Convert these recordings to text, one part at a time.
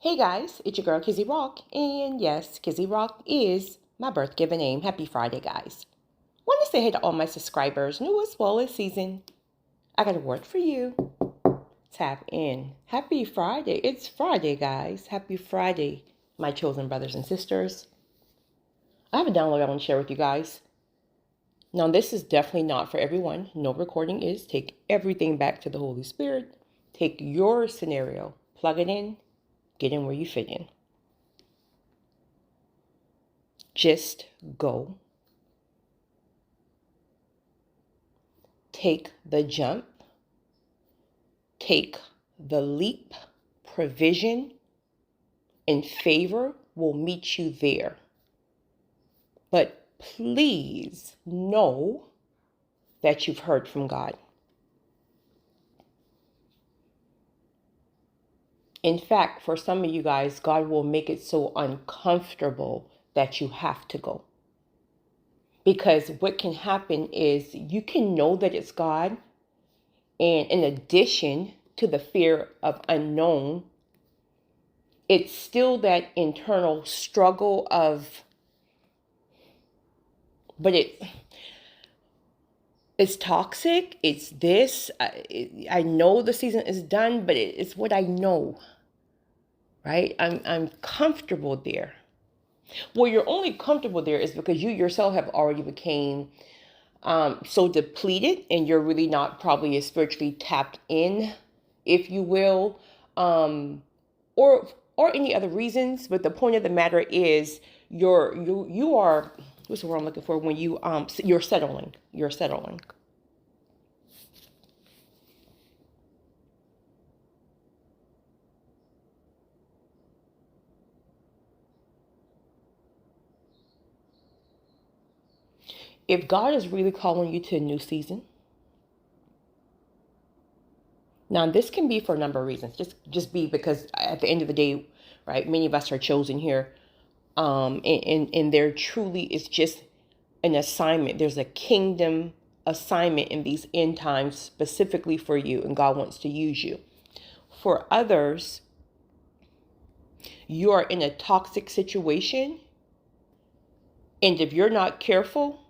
Hey guys, it's your girl Kizzy Rock, and yes, Kizzy Rock is my birth given name. Happy Friday, guys. Want to say hey to all my subscribers, new as well as season. I got a word for you. Tap in. Happy Friday. It's Friday, guys. Happy Friday, my chosen brothers and sisters. I have a download I want to share with you guys. Now, this is definitely not for everyone. No recording is. Take everything back to the Holy Spirit. Take your scenario, plug it in, get in where you fit in. Just go. Take the jump. Take the leap. Provision and favor will meet you there. But please know that you've heard from God. In fact, for some of you guys, God will make it so uncomfortable that you have to go. Because what can happen is you can know that it's God, and in addition to the fear of unknown, it's still that internal struggle of, but it's toxic, it's this, I know the season is done, but it's what I know, right? I'm comfortable there. Well, you're only comfortable there is because you yourself have already became so depleted, and you're really not probably as spiritually tapped in, if you will, or any other reasons. But the point of the matter is, you are, what's the word I'm looking for? When you're settling. If God is really calling you to a new season, now this can be for a number of reasons. Just be because at the end of the day, right? Many of us are chosen here, and there truly is just an assignment. There's a kingdom assignment in these end times specifically for you, and God wants to use you. For others, you are in a toxic situation, and if you're not careful,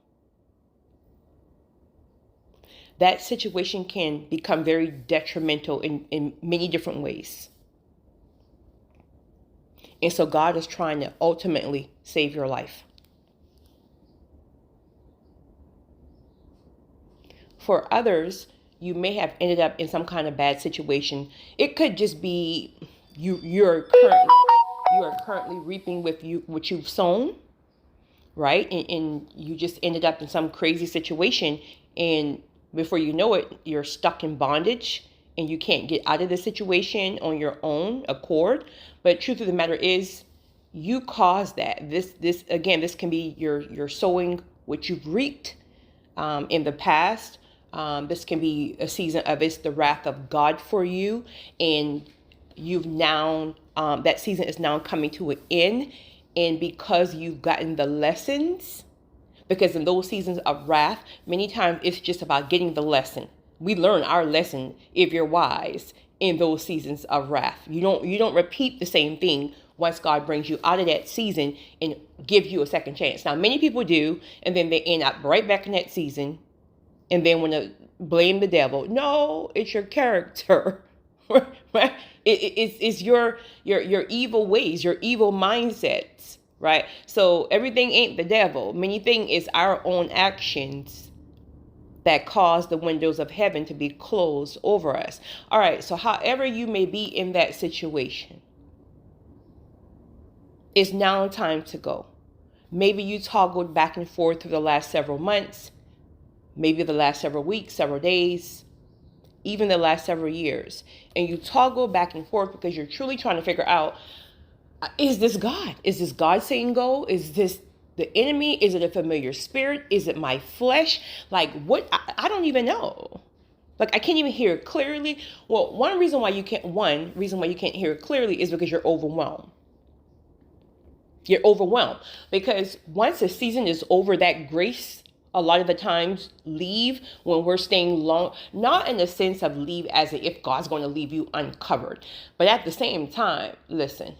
that situation can become very detrimental in many different ways. And so God is trying to ultimately save your life. For others, you may have ended up in some kind of bad situation. It could just be you are currently reaping what you've sown, right? And you just ended up in some crazy situation, and before you know it, you're stuck in bondage and you can't get out of the situation on your own accord. But truth of the matter is, you caused that. This can be your sowing what you've reaped in the past. This can be a season of it's the wrath of God for you, and you've now that season is now coming to an end. And because you've gotten the lessons, because in those seasons of wrath, many times it's just about getting the lesson. We learn our lesson, if you're wise, in those seasons of wrath. You don't repeat the same thing once God brings you out of that season and give you a second chance. Now, many people do, and then they end up right back in that season, and then want to blame the devil. No, it's your character. Right? It's your evil ways, your evil mindsets. Right? So everything ain't the devil. Many things is our own actions that cause the windows of heaven to be closed over us. All right. So however you may be in that situation, it's now time to go. Maybe you toggled back and forth through the last several months, maybe the last several weeks, several days, even the last several years. And you toggle back and forth because you're truly trying to figure out, is this God? Is this God saying go? Is this the enemy? Is it a familiar spirit? Is it my flesh? Like what? I don't even know. Like I can't even hear it clearly. Well, one reason why you can't hear it clearly is because you're overwhelmed. You're overwhelmed because once a season is over, that grace a lot of the times leave when we're staying long, not in the sense of leave as if God's going to leave you uncovered, but at the same time, listen,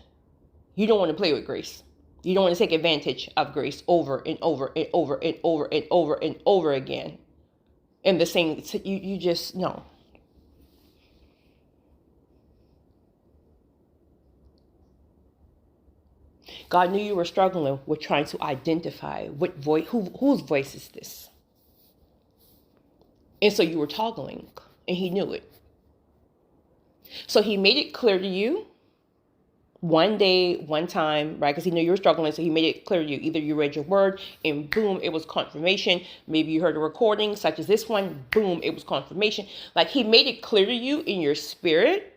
You don't want to play with grace. You don't want to take advantage of grace over and over and over and over and over and over again. And the same, you just, no. God knew you were struggling with trying to identify what voice, whose voice is this? And so you were toggling, and he knew it. So he made it clear to you one day, one time, right? Because he knew you were struggling, so he made it clear to you. Either you read your word, and boom, it was confirmation. Maybe you heard a recording, such as this one, boom, it was confirmation. Like, he made it clear to you in your spirit.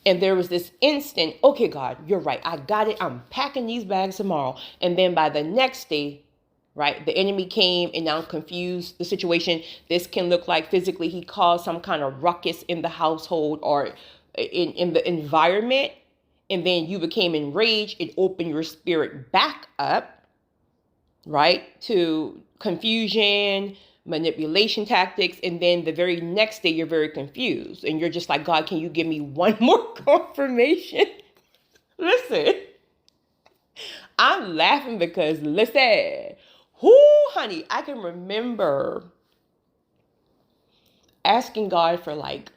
And there was this instant, okay, God, you're right. I got it. I'm packing these bags tomorrow. And then by the next day, right, the enemy came and now confused the situation. This can look like physically he caused some kind of ruckus in the household or in the environment. And then you became enraged. It opened your spirit back up, right, to confusion, manipulation tactics, and then the very next day you're very confused and you're just like, God, can you give me one more confirmation? Listen, I'm laughing because listen, honey, I can remember asking God for like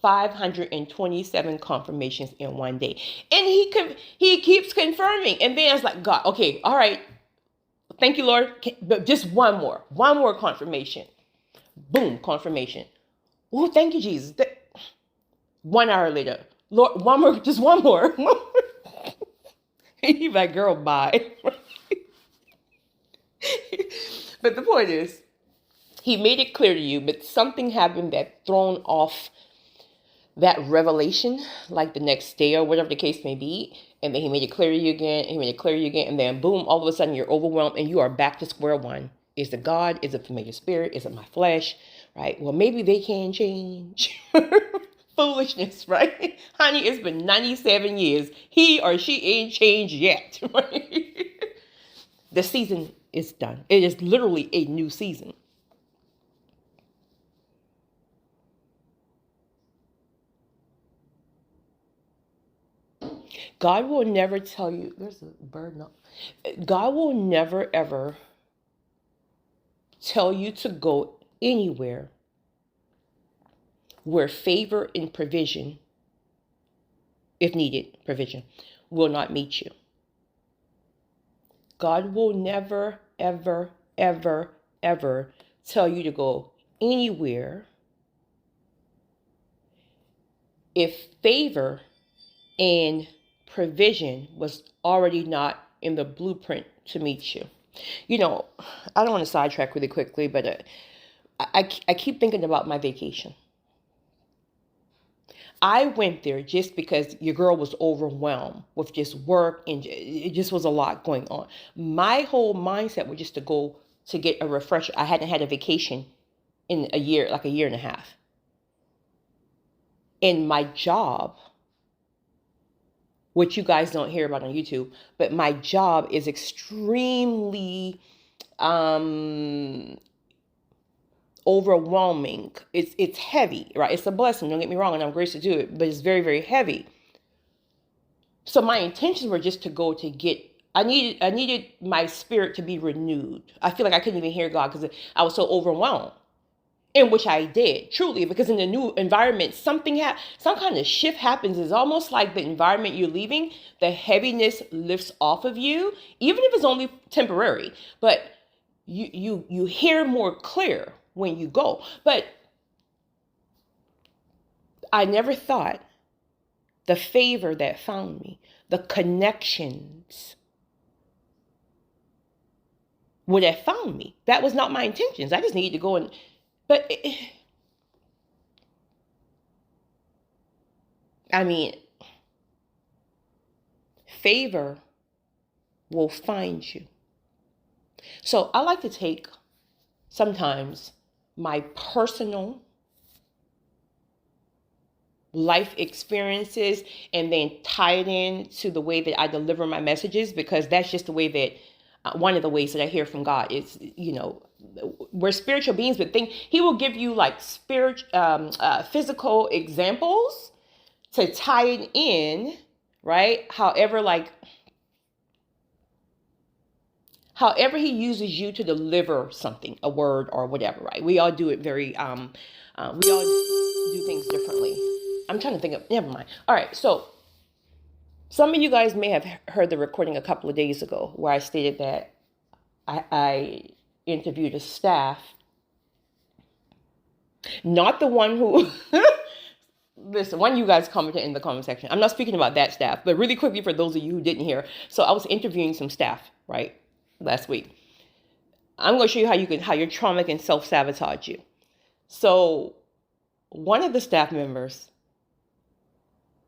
527 confirmations in one day, and he keeps confirming, and then I was like, God, okay, all right, thank you, Lord. But just one more confirmation. Boom, confirmation. Oh, thank you, Jesus. 1 hour later, Lord, one more, just one more. He's like, girl, bye. But the point is, he made it clear to you, but something happened that thrown off that revelation, like the next day or whatever the case may be. And then he made it clear to you again. He made it clear to you again. And then boom, all of a sudden you're overwhelmed and you are back to square one. Is it God? Is it familiar spirit? Is it my flesh? Right? Well, maybe they can change. Foolishness, right? Honey, it's been 97 years. He or she ain't changed yet. Right? The season is done. It is literally a new season. God will never tell you, there's a bird now. God will never, ever tell you to go anywhere where favor and provision, if needed, provision, will not meet you. God will never, ever, ever, ever tell you to go anywhere if favor and provision was already not in the blueprint to meet you. You know, I don't want to sidetrack really quickly, but I keep thinking about my vacation. I went there just because your girl was overwhelmed with just work and it just was a lot going on. My whole mindset was just to go to get a refresher. I hadn't had a vacation in a year, like a year and a half. And my job, which you guys don't hear about on YouTube, but my job is extremely overwhelming. It's heavy, right? It's a blessing, don't get me wrong, and I'm grateful to do it, but it's very, very heavy. So my intentions were just to go to get, I needed my spirit to be renewed. I feel like I couldn't even hear God because I was so overwhelmed. In which I did, truly, because in the new environment, some kind of shift happens. It's almost like the environment you're leaving, the heaviness lifts off of you, even if it's only temporary. But you hear more clear when you go. But I never thought the favor that found me, the connections would have found me. That was not my intentions. I just needed to go and, but I mean, favor will find you. So I like to take sometimes my personal life experiences and then tie it in to the way that I deliver my messages, because that's just the way that one of the ways that I hear from God is, you know, we're spiritual beings, but he will give you like physical examples to tie it in right? However he uses you to deliver something, a word or whatever, right? We all do it we all do things differently. I'm trying to think of, never mind. All right, so some of you guys may have heard the recording a couple of days ago where I stated that I interviewed a staff, not the one who, listen, one of you guys commented in the comment section. I'm not speaking about that staff, but really quickly for those of you who didn't hear. So I was interviewing some staff, right, last week. I'm going to show you how your trauma can self-sabotage you. So one of the staff members,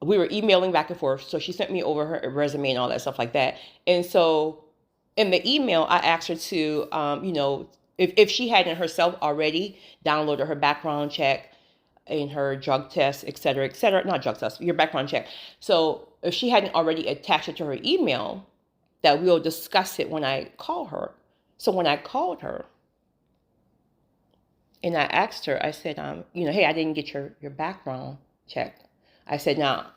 we were emailing back and forth. So she sent me over her resume and all that stuff like that. And so in the email, I asked her to, if she hadn't herself already downloaded her background check and her drug test, et cetera, not drug test, your background check. So if she hadn't already attached it to her email, that we'll discuss it when I call her. So when I called her and I asked her, I said, hey, I didn't get your background check. I said, now,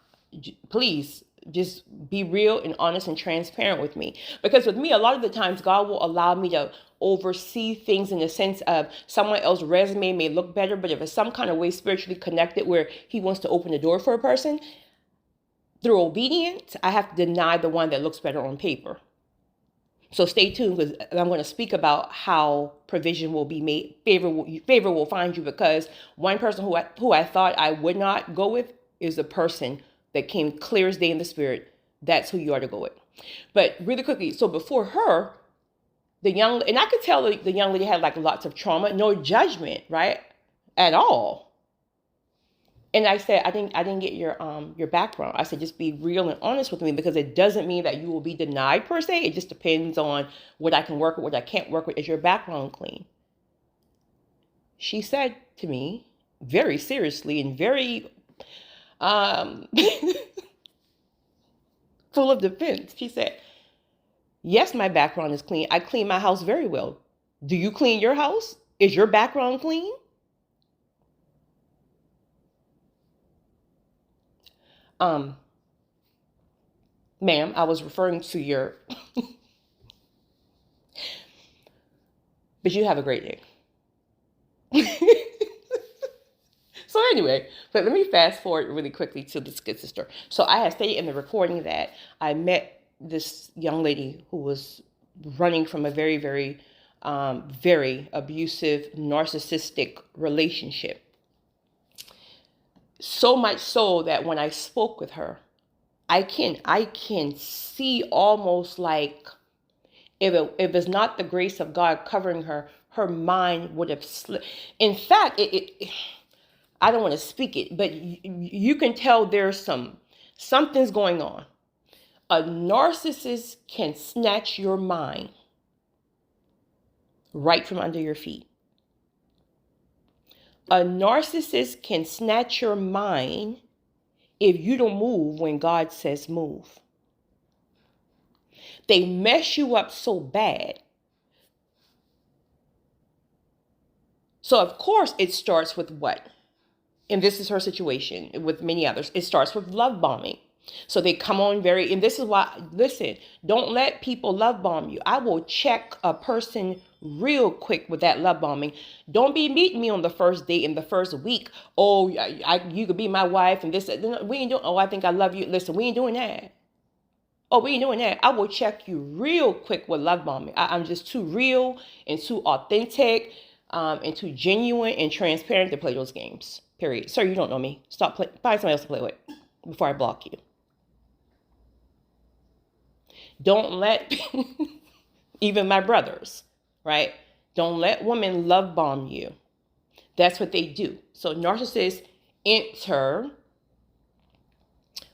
please just be real and honest and transparent with me. Because with me, a lot of the times, God will allow me to oversee things in the sense of someone else's resume may look better, but if it's some kind of way spiritually connected where he wants to open the door for a person, through obedience, I have to deny the one that looks better on paper. So stay tuned, because I'm going to speak about how provision will be made, favor will find you, because one person who I thought I would not go with is a person that came clear as day in the spirit. That's who you are to go with. But really quickly, so before her, and I could tell the young lady had like lots of trauma, no judgment, right, at all. And I said, I didn't get your background. I said, just be real and honest with me, because it doesn't mean that you will be denied per se. It just depends on what I can work with, what I can't work with. Is your background clean? She said to me very seriously and very full of defense. She said, yes, my background is clean. I clean my house very well. Do you clean your house? Is your background clean? Ma'am, I was referring to your, but you have a great day. So anyway, but let me fast forward really quickly to this good sister. So I had stated in the recording that I met this young lady who was running from a very, very, very abusive, narcissistic relationship. So much so that when I spoke with her, I can see almost like if it's not the grace of God covering her, her mind would have slipped. In fact, I don't want to speak it, but you can tell there's something's going on. A narcissist can snatch your mind right from under your feet. A narcissist can snatch your mind if you don't move when God says move. They mess you up so bad. So of course it starts with what? And this is her situation with many others. It starts with love bombing. So they come on and this is why, listen, don't let people love bomb you. I will check a person real quick with that love bombing. Don't be meeting me on the first date in the first week. Oh, you could be my wife and this. We ain't doing, oh, I think I love you. Listen, we ain't doing that. Oh, we ain't doing that. I will check you real quick with love bombing. I'm just too real and too authentic and too genuine and transparent to play those games. Period. Sir, you don't know me. Stop playing. Find somebody else to play with before I block you. Don't let, even my brothers, right? Don't let women love bomb you. That's what they do. So narcissists enter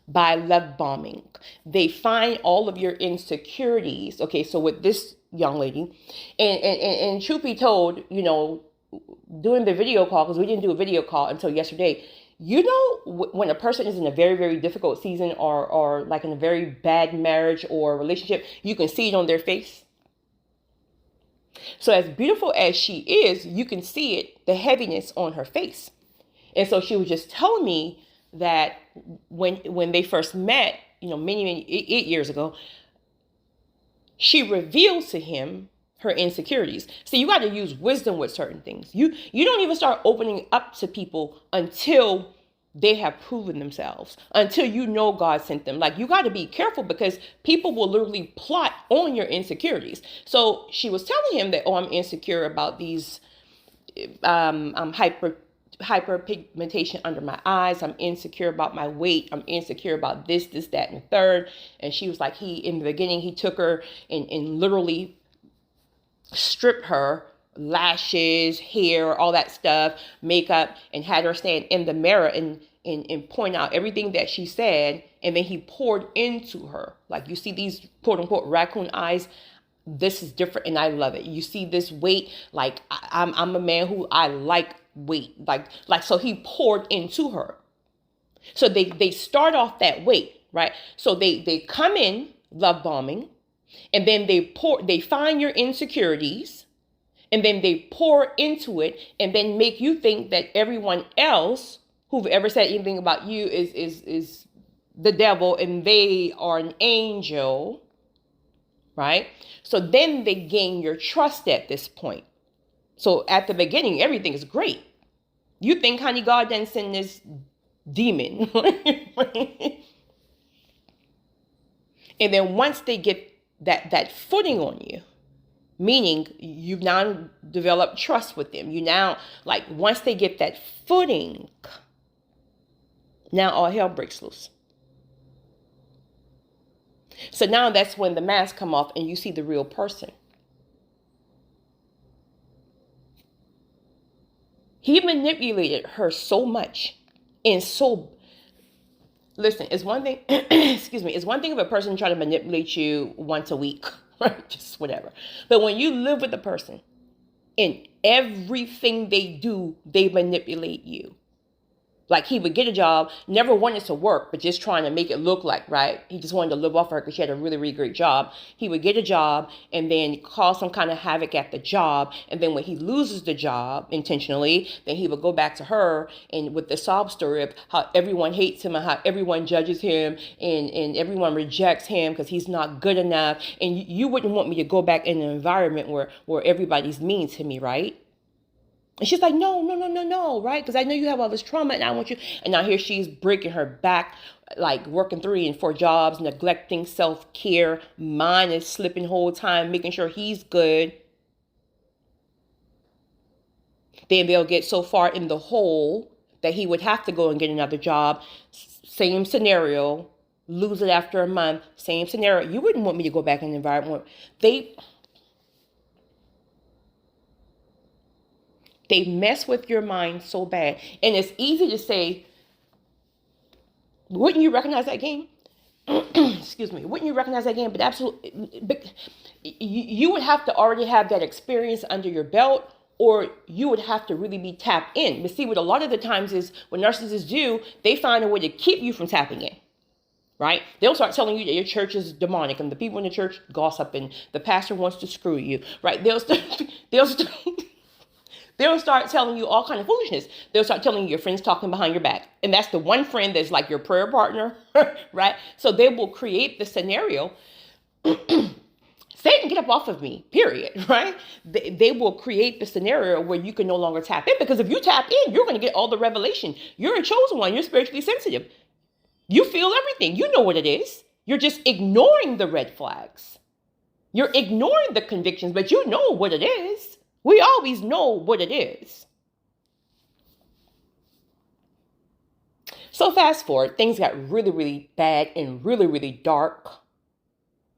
by love bombing. They find all of your insecurities. Okay, so with this young lady, and truth be told, doing the video call, because we didn't do a video call until yesterday. When a person is in a very, very difficult season or like in a very bad marriage or relationship, you can see it on their face. So as beautiful as she is, you can see it, the heaviness on her face. And so she was just telling me that when they first met, many 8 years ago, she reveals to him her insecurities. So you got to use wisdom with certain things. You don't even start opening up to people until they have proven themselves, until you know God sent them. Like, you got to be careful, because people will literally plot on your insecurities. So she was telling him that, I'm insecure about these hyperpigmentation under my eyes. I'm insecure about my weight. I'm insecure about this, that, and the third. And she was like, in the beginning, he took her and literally stripped her lashes, hair, all that stuff, makeup, and had her stand in the mirror and point out everything that she said. And then he poured into her. Like, you see these quote unquote raccoon eyes. This is different, and I love it. You see this weight, like I'm a man who I like weight, like so he poured into her. So they start off that weight, right? So they come in love bombing, and then they find your insecurities, and then they pour into it, and then make you think that everyone else who've ever said anything about you is the devil, and they are an angel. Right? So then they gain your trust at this point. So at the beginning, everything is great. You think, honey, God didn't send this demon. And then once they get that footing on you, meaning you've now developed trust with them. You now, like, once they get that footing, now all hell breaks loose. So now that's when the mask come off and you see the real person. He manipulated her so much and so, listen, it's one thing, excuse me, it's one thing if a person try to manipulate you once a week, right? Just whatever. But when you live with a person and everything they do, they manipulate you. Like, he would get a job, never wanted to work, but just trying to make it look like, right? He just wanted to live off her because she had a really, really great job. He would get a job and then cause some kind of havoc at the job. And then when he loses the job intentionally, then he would go back to her and with the sob story of how everyone hates him and how everyone judges him and everyone rejects him because he's not good enough. And you wouldn't want me to go back in an environment where everybody's mean to me, right? And she's like, no, right? Because I know you have all this trauma and I want you. And now here she's breaking her back, like working 3 and 4 jobs, neglecting self-care. Mine is slipping the whole time, making sure he's good. Then they'll get so far in the hole that he would have to go and get another job. Same scenario, lose it after a month. Same scenario. You wouldn't want me to go back in an environment where they mess with your mind so bad. And it's easy to say, wouldn't you recognize that game? Excuse me. Wouldn't you recognize that game? But absolutely, but you would have to already have that experience under your belt, or you would have to really be tapped in. But see, what a lot of the times is what narcissists do, they find a way to keep you from tapping in. Right? They'll start telling you that your church is demonic and the people in the church gossip and the pastor wants to screw you. Right? They'll start telling you all kind of foolishness. They'll start telling you your friends talking behind your back. And that's the one friend that's like your prayer partner, right? So they will create the scenario. Satan, get up off of me, period, right? They will create the scenario where you can no longer tap in, because if you tap in, you're going to get all the revelation. You're a chosen one. You're spiritually sensitive. You feel everything. You know what it is. You're just ignoring the red flags. You're ignoring the convictions, but you know what it is. We always know what it is. So fast forward, things got really, really bad and really, really dark,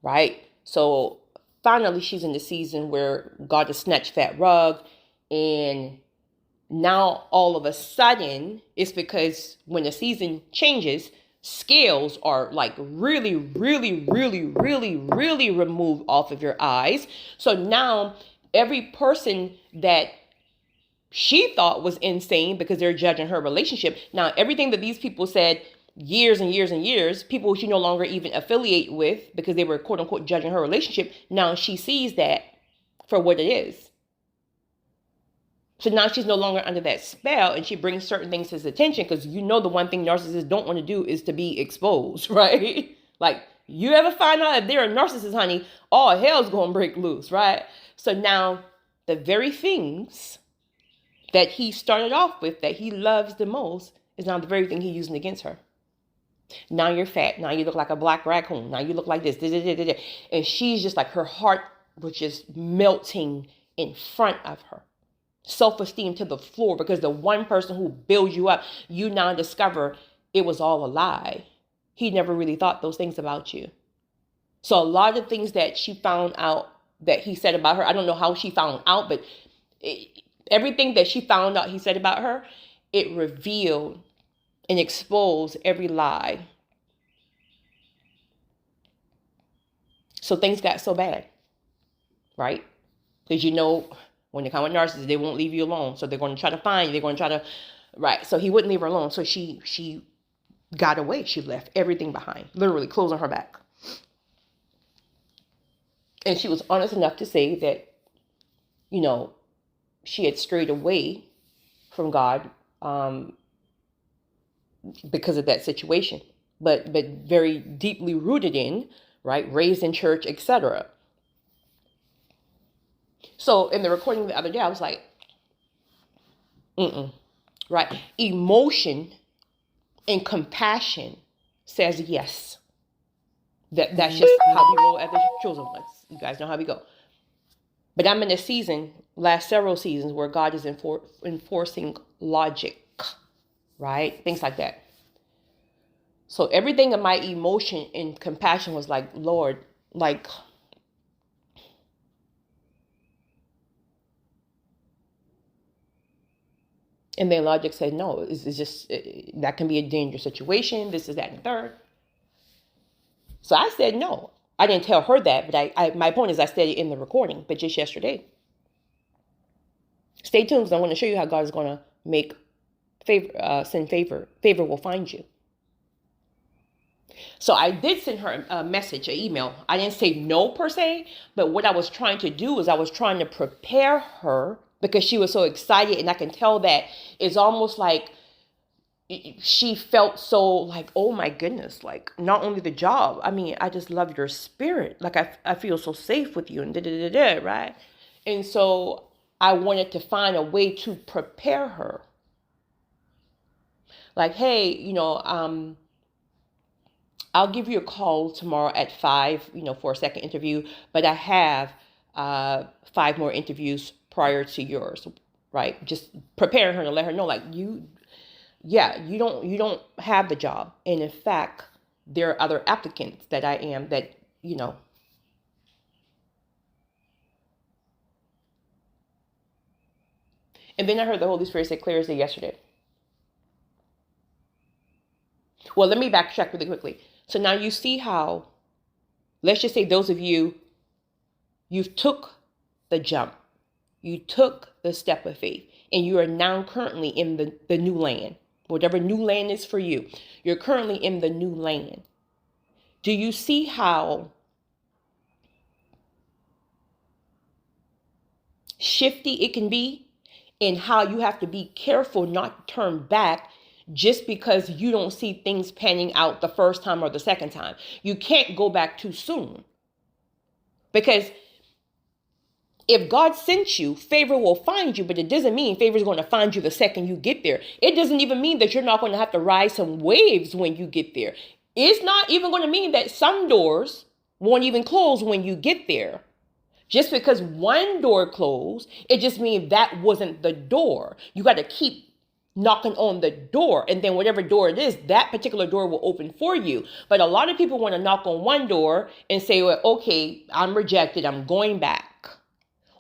right? So finally, she's in the season where God has snatched that rug. And now all of a sudden, it's because when the season changes, scales are like really, really, really, really, really removed off of your eyes. So now every person that she thought was insane because they're judging her relationship. Now, everything that these people said years and years and years, people she no longer even affiliate with because they were quote unquote judging her relationship. Now she sees that for what it is. So now she's no longer under that spell, and she brings certain things to his attention, because you know the one thing narcissists don't want to do is to be exposed, right? Like, you ever find out if they're a narcissist, honey, all hell's going to break loose, right? So now the very things that he started off with that he loves the most is now the very thing he's using against her. Now you're fat. Now you look like a black raccoon. Now you look like this. And she's just like, her heart was just melting in front of her. Self-esteem to the floor, because the one person who builds you up, you now discover it was all a lie. He never really thought those things about you. So a lot of things that she found out that he said about her, I don't know how she found out, but everything that she found out he said about her, it revealed and exposed every lie. So things got so bad, right? Because when they come with narcissists, they won't leave you alone. So they're going to try to find you. They're going to try to, right? So he wouldn't leave her alone. So she got away. She left everything behind, literally closing her back. And she was honest enough to say that, she had strayed away from God because of that situation, but very deeply rooted in, right, raised in church, etc. So in the recording the other day, I was like, right? Emotion and compassion says yes. That's just how we roll as the chosen ones. You guys know how we go. But I'm in a season, last several seasons, where God is enforcing logic, right? Things like that. So everything in my emotion and compassion was like, Lord, like, and then logic said, no, it's just, that can be a dangerous situation. This is that and the third. So I said, no. I didn't tell her that, but my point is I said it in the recording, but just yesterday. Stay tuned, because I want to show you how God is going to make send favor. Favor will find you. So I did send her a message, an email. I didn't say no per se, but what I was trying to do is I was trying to prepare her, because she was so excited, and I can tell that it's almost like she felt so like, oh my goodness, like not only the job, I mean, I just love your spirit. Like I feel so safe with you and right? And so I wanted to find a way to prepare her. Like, hey, I'll give you a call tomorrow at 5, for a second interview, but I have 5 more interviews prior to yours, right? Just preparing her to let her know, like, you don't have the job. And in fact, there are other applicants that and then I heard the Holy Spirit say clear as day yesterday. Well, let me backtrack really quickly. So now you see how, let's just say those of you took the jump, you took the step of faith, and you are now currently in the new land. Whatever new land is for you, you're currently in the new land. Do you see how shifty it can be, and how you have to be careful not to turn back just because you don't see things panning out the first time or the second time? You can't go back too soon, because if God sent you, favor will find you, but it doesn't mean favor is going to find you the second you get there. It doesn't even mean that you're not going to have to ride some waves when you get there. It's not even going to mean that some doors won't even close when you get there. Just because one door closed, it just means that wasn't the door. You got to keep knocking on the door, and then whatever door it is, that particular door will open for you. But a lot of people want to knock on one door and say, well, okay, I'm rejected, I'm going back.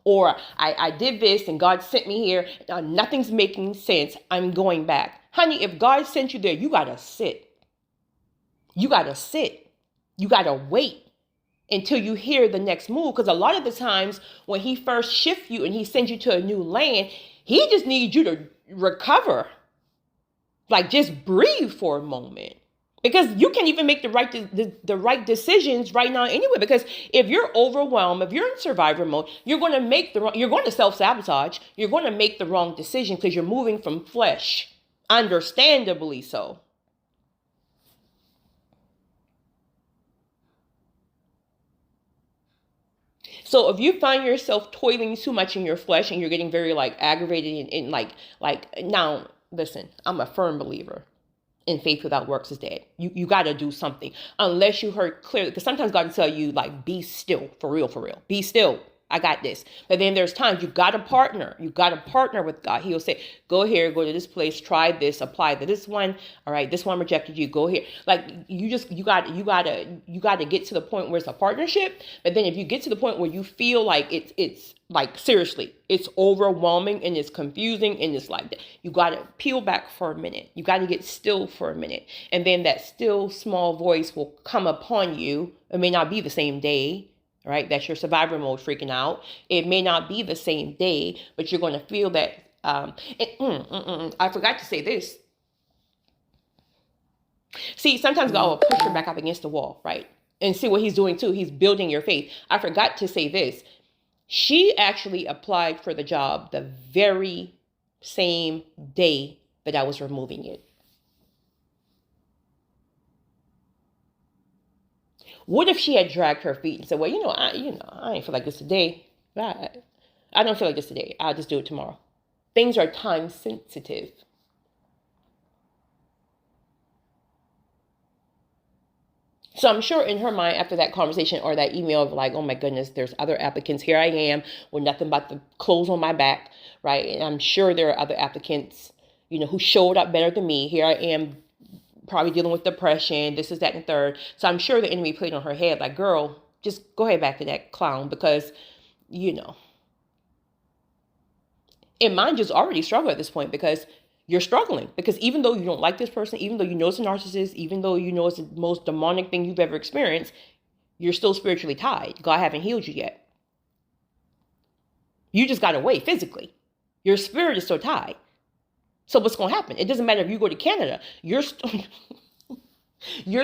Or I did this and God sent me here. Nothing's making sense. I'm going back. Honey, if God sent you there, you got to sit. You got to sit. You got to wait until you hear the next move. Because a lot of the times when he first shifts you and he sends you to a new land, he just needs you to recover. Like, just breathe for a moment. Because you can't even make the right decisions right now anyway. Because if you're overwhelmed, if you're in survivor mode, you're going to self-sabotage. You're going to make the wrong decision because you're moving from flesh. Understandably so. So if you find yourself toiling too much in your flesh and you're getting very like aggravated and like now, listen, I'm a firm believer in faith without works is dead. You got to do something unless you heard clearly. Because sometimes God will tell you like, be still, for real, be still. I got this. But then there's times you got to partner. You got to partner with God. He'll say, go here, go to this place, try this, apply to this one. All right, this one rejected you. Go here. Like you got to get to the point where it's a partnership. But then if you get to the point where you feel like it's like seriously, it's overwhelming and it's confusing and it's like that, you got to peel back for a minute. You got to get still for a minute. And then that still small voice will come upon you. It may not be the same day. Right? That's your survivor mode freaking out. It may not be the same day, but you're going to feel that. I forgot to say this. See, sometimes God will push her back up against the wall, right? And see what he's doing too. He's building your faith. I forgot to say this. She actually applied for the job the very same day that I was removing it. What if she had dragged her feet and said, well, I ain't feel like this today. I don't feel like this today. I'll just do it tomorrow. Things are time sensitive. So I'm sure in her mind after that conversation or that email of like, oh my goodness, there's other applicants. Here I am with nothing but the clothes on my back, right? And I'm sure there are other applicants, who showed up better than me. Here I am probably dealing with depression, this is that and third. So I'm sure the enemy played on her head like, girl, just go ahead back to that clown because, and mind you's already struggling at this point because you're struggling. Because even though you don't like this person, even though you know it's a narcissist, even though you know it's the most demonic thing you've ever experienced, you're still spiritually tied. God haven't healed you yet. You just got away physically. Your spirit is still tied. So what's going to happen? It doesn't matter if you go to Canada. You're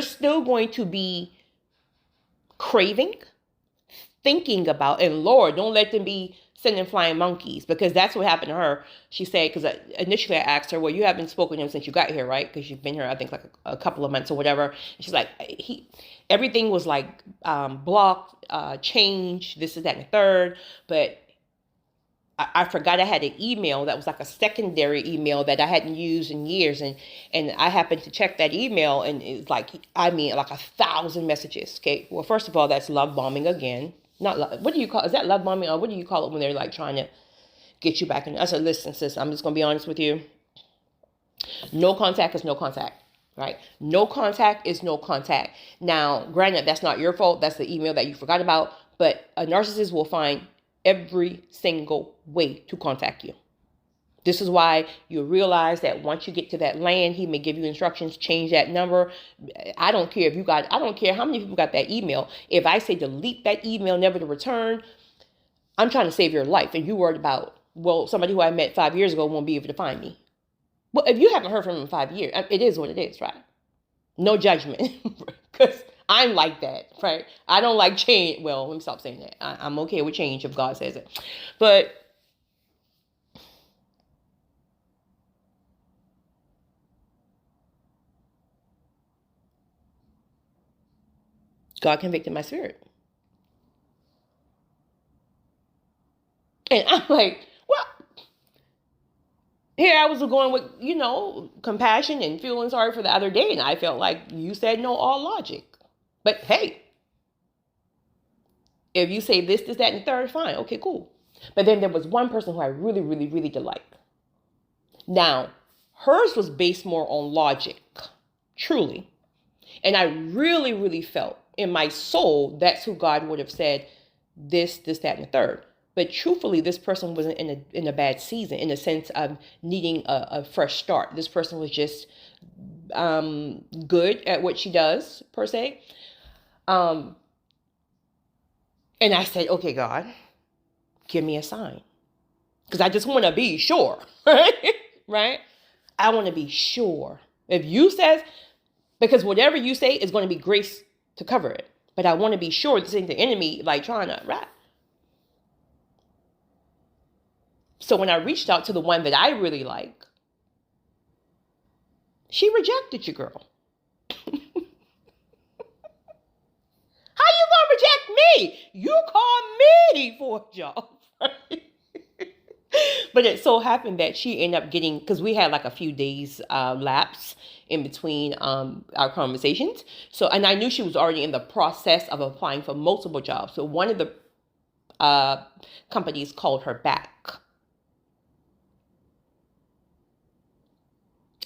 still going to be craving, thinking about, and Lord, don't let them be sending flying monkeys, because that's what happened to her. She said, because initially I asked her, well, you haven't spoken to him since you got here, right? Because you've been here, I think, like a couple of months or whatever. And she's like, everything was like blocked, changed, this is that and the third. But I forgot I had an email that was like a secondary email that I hadn't used in years. And I happened to check that email and it's like, like 1,000 messages. Okay. Well, first of all, that's love bombing again. Not love. What do you call, is that love bombing or what do you call it when they're like trying to get you back in? I said, listen, sis, I'm just going to be honest with you. No contact is no contact, right? No contact is no contact. Now, granted, that's not your fault. That's the email that you forgot about, but a narcissist will find every single way to contact you. This is why you realize that once you get to that land, he may give you instructions, change that number. I don't care I don't care how many people got that email. If I say delete that email, never to return, I'm trying to save your life. And you worried about, well, somebody who I met 5 years ago won't be able to find me. Well, if you haven't heard from him in 5 years, it is what it is, right? No judgment. Because I'm like that, right? I don't like change. Well, let me stop saying that. I'm okay with change if God says it. But God convicted my spirit. And I'm like, well, here I was going with, compassion and feeling sorry for the other day. And I felt like you said no, all logic. But hey, if you say this, that, and the third, fine. Okay, cool. But then there was one person who I really, really, really did like. Now, hers was based more on logic, truly. And I really, really felt in my soul, that's who God would have said this, that, and the third. But truthfully, this person wasn't in a bad season in the sense of needing a fresh start. This person was just good at what she does, per se. And I said, okay, God, give me a sign. Because I just want to be sure, right? I want to be sure. If you says, because whatever you say is going to be grace to cover it. But I want to be sure this ain't the enemy like trying to, right? So when I reached out to the one that I really like, she rejected you, girl. How you gonna reject me. You called me for a job. But it so happened that she ended up getting, because we had like a few days lapse in between our conversations. So, and I knew she was already in the process of applying for multiple jobs. So one of the companies called her back.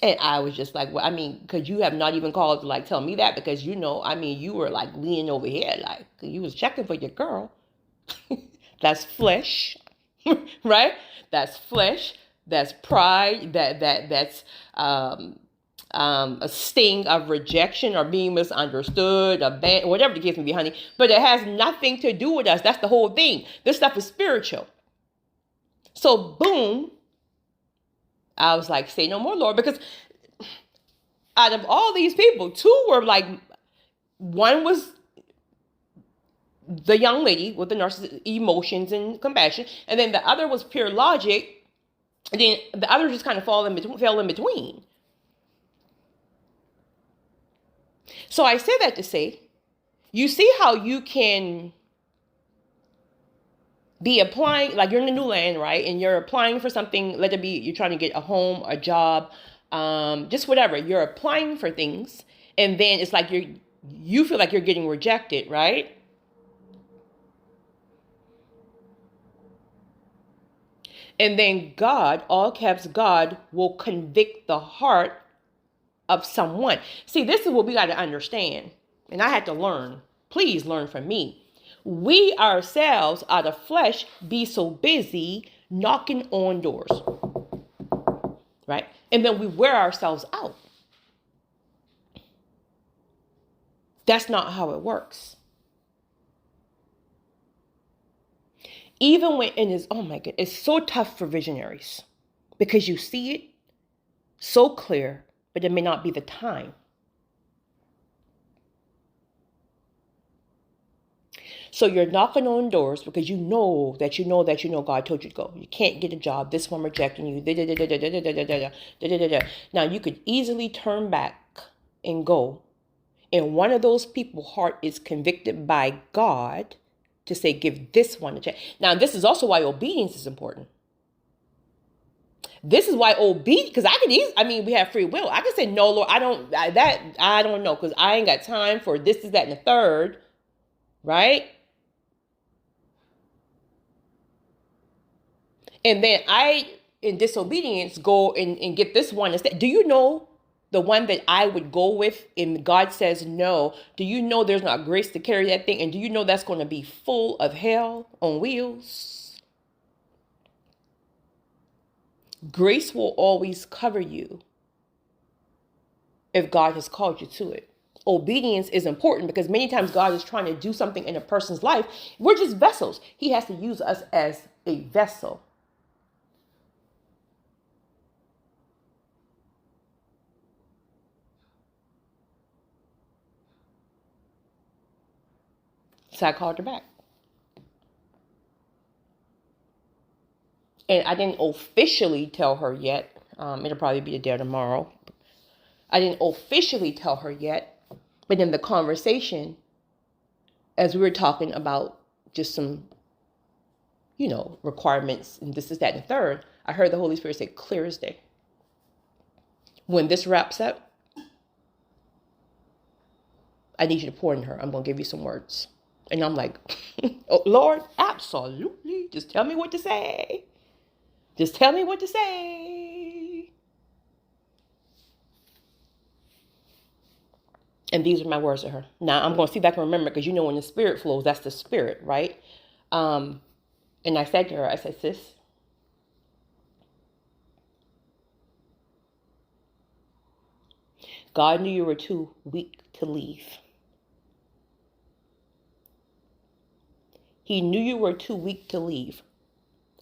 And I was just like, well, I mean, because you have not even called to like tell me that, because I mean, you were like leaning over here, like you was checking for your girl. That's flesh, right? That's flesh. That's pride. That's a sting of rejection or being misunderstood, whatever the case may be, honey. But it has nothing to do with us. That's the whole thing. This stuff is spiritual. So boom, I was like, say no more, Lord, because out of all these people, two were like, one was the young lady with the narcissistic emotions and compassion, and then the other was pure logic, and then the other just kind of fell in between. So I say that to say, you see how you can be applying, like you're in a new land, right? And you're applying for something, let it be, you're trying to get a home, a job, just whatever. You're applying for things. And then it's like you feel like you're getting rejected, right? And then God, all caps God, will convict the heart of someone. See, this is what we got to understand. And I had to learn. Please learn from me. We ourselves out of flesh be so busy knocking on doors, right? And then we wear ourselves out. That's not how it works. Even when it is, oh my God, it's so tough for visionaries because you see it so clear, but it may not be the time. So you're knocking on doors because you know God told you to go. You can't get a job. This one rejecting you. Now you could easily turn back and go. And one of those people's heart is convicted by God to say, give this one a chance. Now, this is also why obedience is important. This is why obedience, because we have free will. I can say, no, Lord, I don't know, because I ain't got time for this, that, and the third, right? And then I, in disobedience, go and get this one instead. Do you know the one that I would go with and God says no? Do you know there's not grace to carry that thing? And do you know that's going to be full of hell on wheels? Grace will always cover you if God has called you to it. Obedience is important because many times God is trying to do something in a person's life. We're just vessels. He has to use us as a vessel. So I called her back. And I didn't officially tell her yet. It'll probably be a day tomorrow. I didn't officially tell her yet. But in the conversation, as we were talking about just some, requirements and this is that and the third, I heard the Holy Spirit say, clear as day. When this wraps up, I need you to pour in her. I'm going to give you some words. And I'm like, oh, Lord, absolutely. Just tell me what to say. Just tell me what to say. And these are my words to her. Now, I'm going to see if I can remember, because when the spirit flows, that's the spirit, right? And I said to her, I said, sis, God knew you were too weak to leave. He knew you were too weak to leave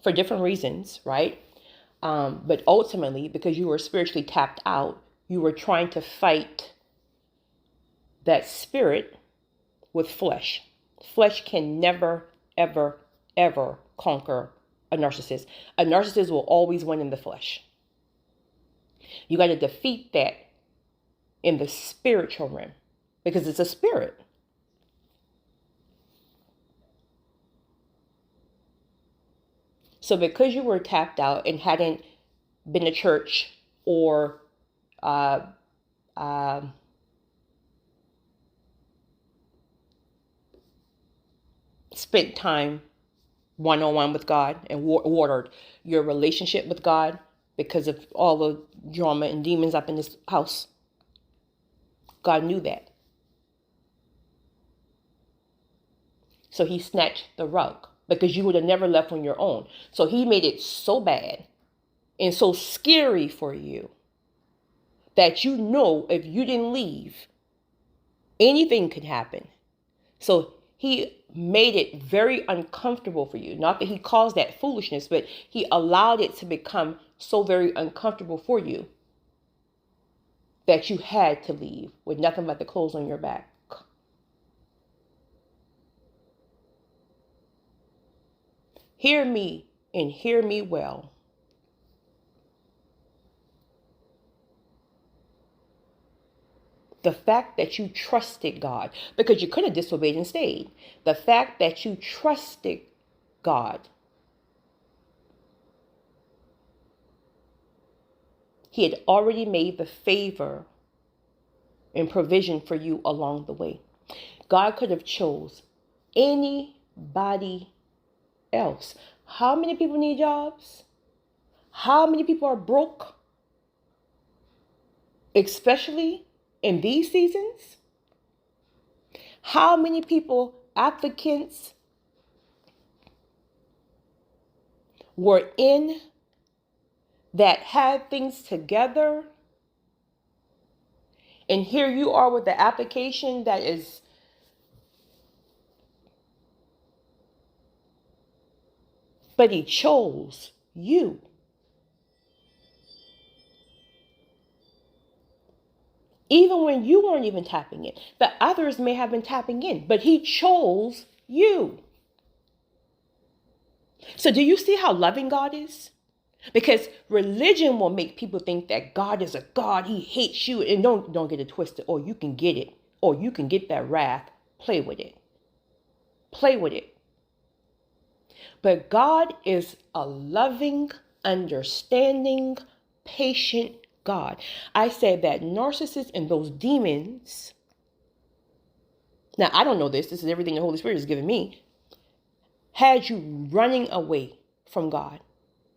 for different reasons, right? But ultimately, because you were spiritually tapped out, you were trying to fight that spirit with flesh. Flesh can never, ever, ever conquer a narcissist. A narcissist will always win in the flesh. You got to defeat that in the spiritual realm because it's a spirit. So because you were tapped out and hadn't been to church or uh, uh, spent time one-on-one with God and watered your relationship with God because of all the drama and demons up in this house, God knew that. So he snatched the rug because you would have never left on your own. So he made it so bad and so scary for you that you know if you didn't leave, anything could happen. So he made it very uncomfortable for you. Not that he caused that foolishness, but he allowed it to become so very uncomfortable for you that you had to leave with nothing but the clothes on your back. Hear me and hear me well. The fact that you trusted God, because you could have disobeyed and stayed. The fact that you trusted God, he had already made the favor and provision for you along the way. God could have chose anybody else. How many people need jobs? How many people are broke? Especially in these seasons? How many people, applicants, were in that had things together? And here you are with the application that is but he chose you. Even when you weren't even tapping in. The others may have been tapping in, but he chose you. So do you see how loving God is? Because religion will make people think that God is a God. He hates you. And don't get it twisted. Or you can get it. Or you can get that wrath. Play with it. Play with it. But God is a loving, understanding, patient God. I said that narcissists and those demons, now I don't know this is everything the Holy Spirit has given me, had you running away from God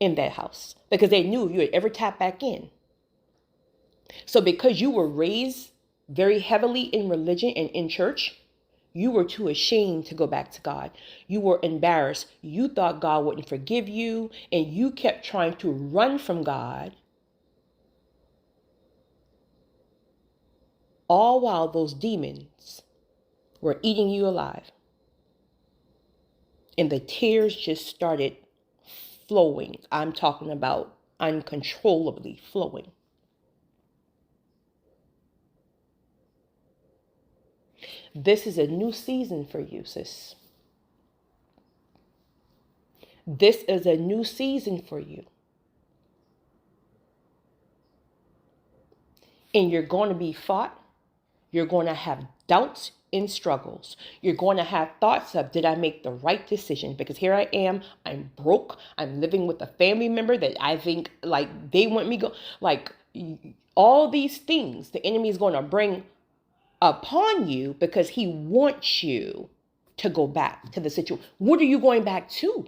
in that house because they knew you would ever tap back in. So because you were raised very heavily in religion and in church, you were too ashamed to go back to God. You were embarrassed. You thought God wouldn't forgive you, and you kept trying to run from God, all while those demons were eating you alive. And the tears just started flowing. I'm talking about uncontrollably flowing. This is a new season for you, sis. This is a new season for you. And you're going to be fought. You're going to have doubts and struggles. You're going to have thoughts of, did I make the right decision? Because here I am, I'm broke. I'm living with a family member that I think like they want me go. Like all these things the enemy is going to bring upon you because he wants you to go back to the situation. What are you going back to?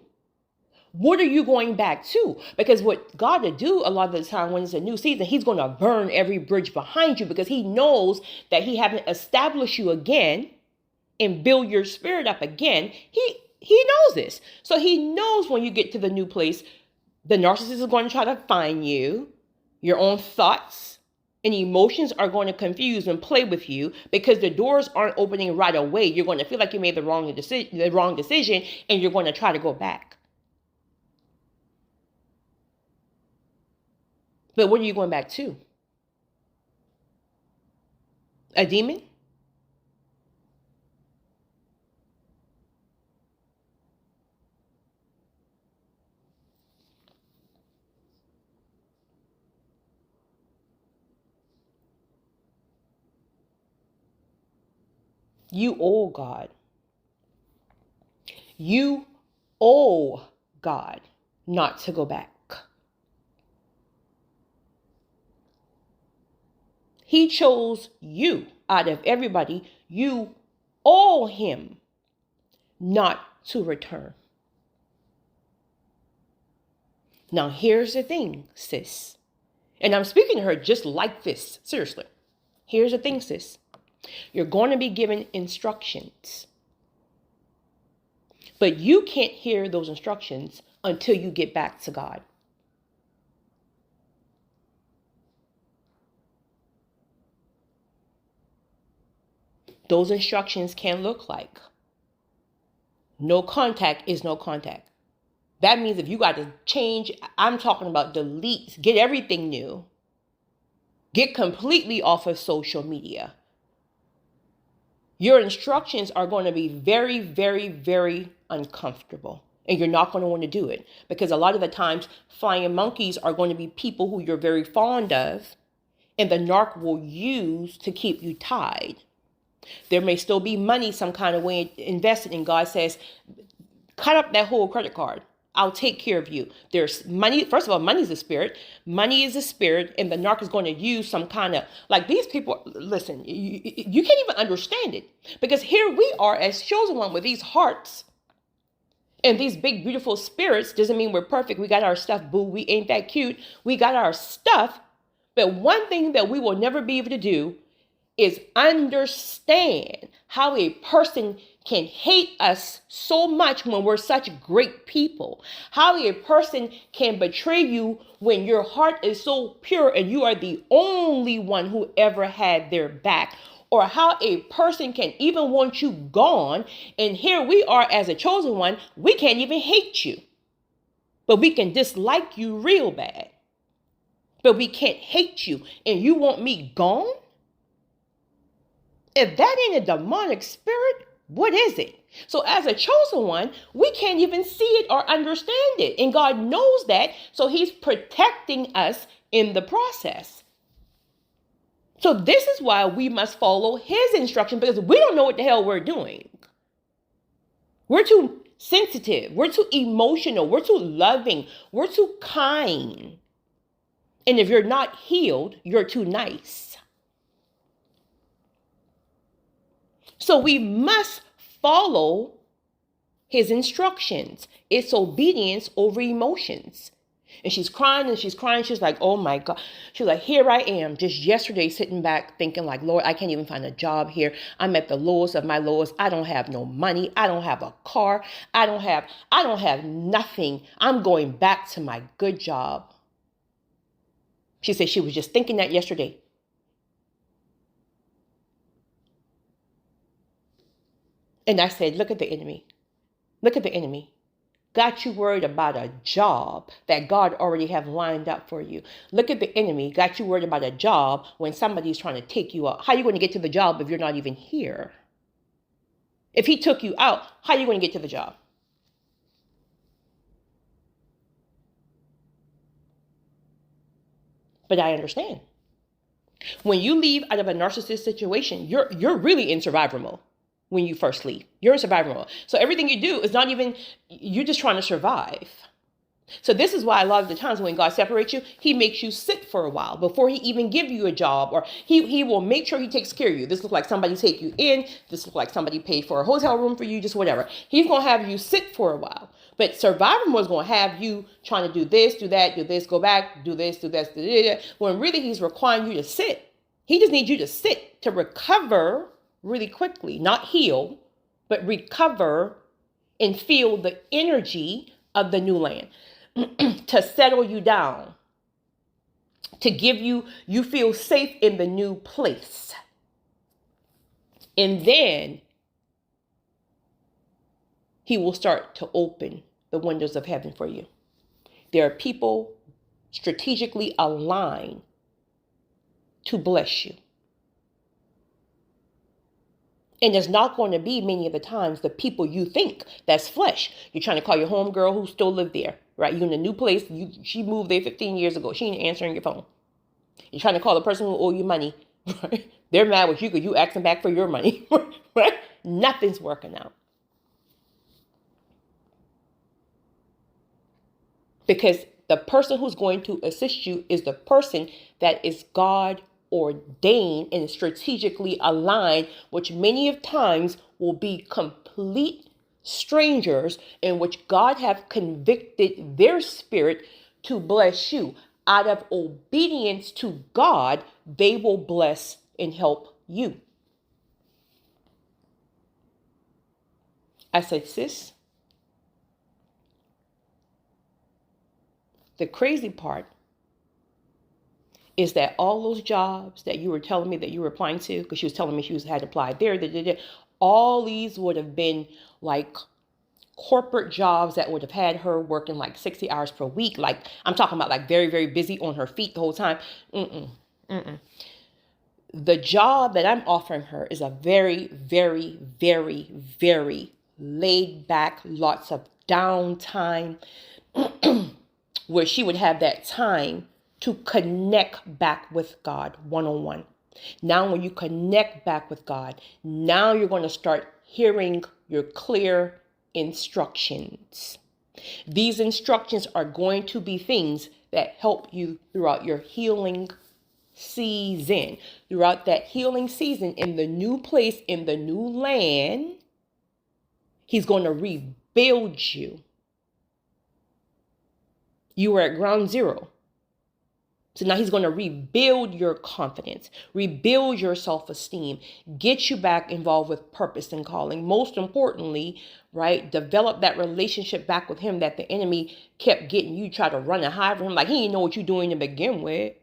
What are you going back to? Because what God will do a lot of the time when it's a new season, he's going to burn every bridge behind you because he knows that he haven't established you again and build your spirit up again. He knows this. So he knows when you get to the new place, the narcissist is going to try to find you. Your own thoughts and emotions are going to confuse and play with you because the doors aren't opening right away. You're going to feel like you made the wrong decision, and you're going to try to go back. But what are you going back to? A demon? You owe God. You owe God. not to go back. He chose you out of everybody. You owe him not to return. Now, here's the thing, sis. And I'm speaking to her just like this. Seriously. Here's the thing, sis. You're going to be given instructions. But you can't hear those instructions until you get back to God. Those instructions can look like no contact is no contact. That means if you got to change, I'm talking about delete, get everything new. Get completely off of social media. Your instructions are going to be very, very, very uncomfortable. And you're not going to want to do it. Because a lot of the times, flying monkeys are going to be people who you're very fond of. And the narc will use to keep you tied. There may still be money some kind of way invested in. God says, cut up that whole credit card. I'll take care of you. There's money. First of all, money is a spirit. Money is a spirit. And the narc is going to use some kind of, like these people, listen, you can't even understand it. Because here we are as chosen one with these hearts. And these big, beautiful spirits. Doesn't mean we're perfect. We got our stuff, boo. We ain't that cute. We got our stuff. But one thing that we will never be able to do is understand how a person can hate us so much when we're such great people. How a person can betray you when your heart is so pure and you are the only one who ever had their back. Or how a person can even want you gone. And here we are as a chosen one, we can't even hate you. But we can dislike you real bad. But we can't hate you. And you want me gone? If that ain't a demonic spirit, what is it? So as a chosen one, we can't even see it or understand it. And God knows that. So he's protecting us in the process. So this is why we must follow his instruction, because we don't know what the hell we're doing. We're too sensitive. We're too emotional. We're too loving. We're too kind. And if you're not healed, you're too nice. So we must follow his instructions. It's obedience over emotions. And she's crying and she's crying. She's like, oh my God. She's like, here I am just yesterday sitting back thinking like, Lord, I can't even find a job here. I'm at the lowest of my lowest. I don't have no money. I don't have a car. I don't have nothing. I'm going back to my good job. She said she was just thinking that yesterday. And I said, look at the enemy. Look at the enemy. Got you worried about a job that God already have lined up for you. Look at the enemy. Got you worried about a job when somebody's trying to take you out. How are you going to get to the job if you're not even here? If he took you out, how are you going to get to the job? But I understand. When you leave out of a narcissist situation, you're really in survival mode. When you first leave, you're in survival mode. So everything you do is not even, you're just trying to survive. So this is why a lot of the times when God separates you, he makes you sit for a while before he even give you a job, or he will make sure he takes care of you. This looks like somebody take you in. This looks like somebody paid for a hotel room for you, just whatever. He's going to have you sit for a while. But survival mode is going to have you trying to do this, do that, do this, go back, do this, do this, do that. When really he's requiring you to sit. He just needs you to sit to recover really quickly, not heal, but recover and feel the energy of the new land, to settle you down, to give you feel safe in the new place. And then he will start to open the windows of heaven for you. There are people strategically aligned to bless you. And it's not going to be many of the times the people you think. That's flesh. You're trying to call your homegirl who still live there, right? You're in a new place. She moved there 15 years ago. She ain't answering your phone. You're trying to call the person who owe you money. Right? They're mad with you because you asking back for your money. Right? Nothing's working out. Because the person who's going to assist you is the person that is God ordained and strategically aligned, which many of times will be complete strangers in which God have convicted their spirit to bless you. Out of obedience to God, they will bless and help you. I said, sis, the crazy part is that all those jobs that you were telling me that you were applying to, because she was telling me she had applied there, all these would have been like corporate jobs that would have had her working like 60 hours per week. Like, I'm talking about like very, very busy on her feet the whole time. The job that I'm offering her is a very, very, very, very laid back, lots of downtime, where she would have that time to connect back with God one-on-one. Now, when you connect back with God, now you're going to start hearing your clear instructions. These instructions are going to be things that help you throughout your healing season. Throughout that healing season in the new place, in the new land, He's going to rebuild you. You were at ground zero. So now He's going to rebuild your confidence, rebuild your self-esteem, get you back involved with purpose and calling. Most importantly, right, develop that relationship back with Him that the enemy kept getting you, try to run and hide from Him like He didn't know what you're doing to begin with.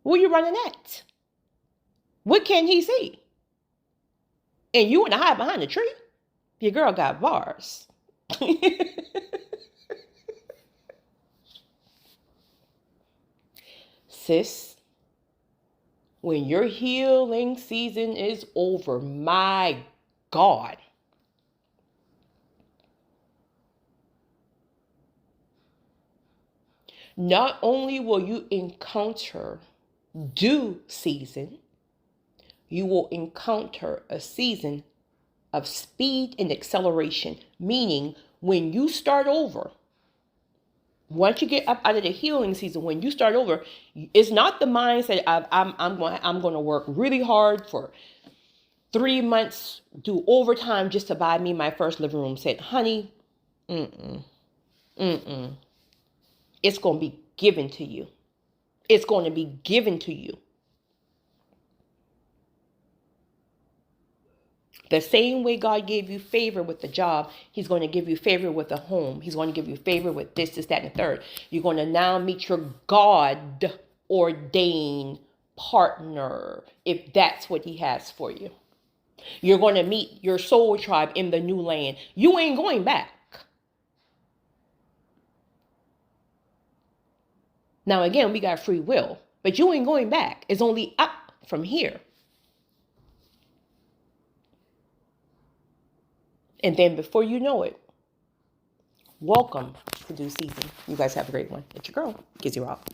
Where you running at? What can He see? And you want to hide behind a tree? Your girl got bars. Sis, when your healing season is over, my God, not only will you encounter due season, you will encounter a season of speed and acceleration. Meaning, when you start over, once you get up out of the healing season, when you start over, it's not the mindset of I'm going to work really hard for 3 months, do overtime just to buy me my first living room set. Honey, it's going to be given to you. It's going to be given to you. The same way God gave you favor with the job, He's going to give you favor with the home. He's going to give you favor with this, that, and the third. You're going to now meet your God-ordained partner, if that's what He has for you. You're going to meet your soul tribe in the new land. You ain't going back. Now, again, we got free will, but you ain't going back. It's only up from here. And then before you know it, welcome to due season. You guys have a great one. It's your girl, Kizzy Rock.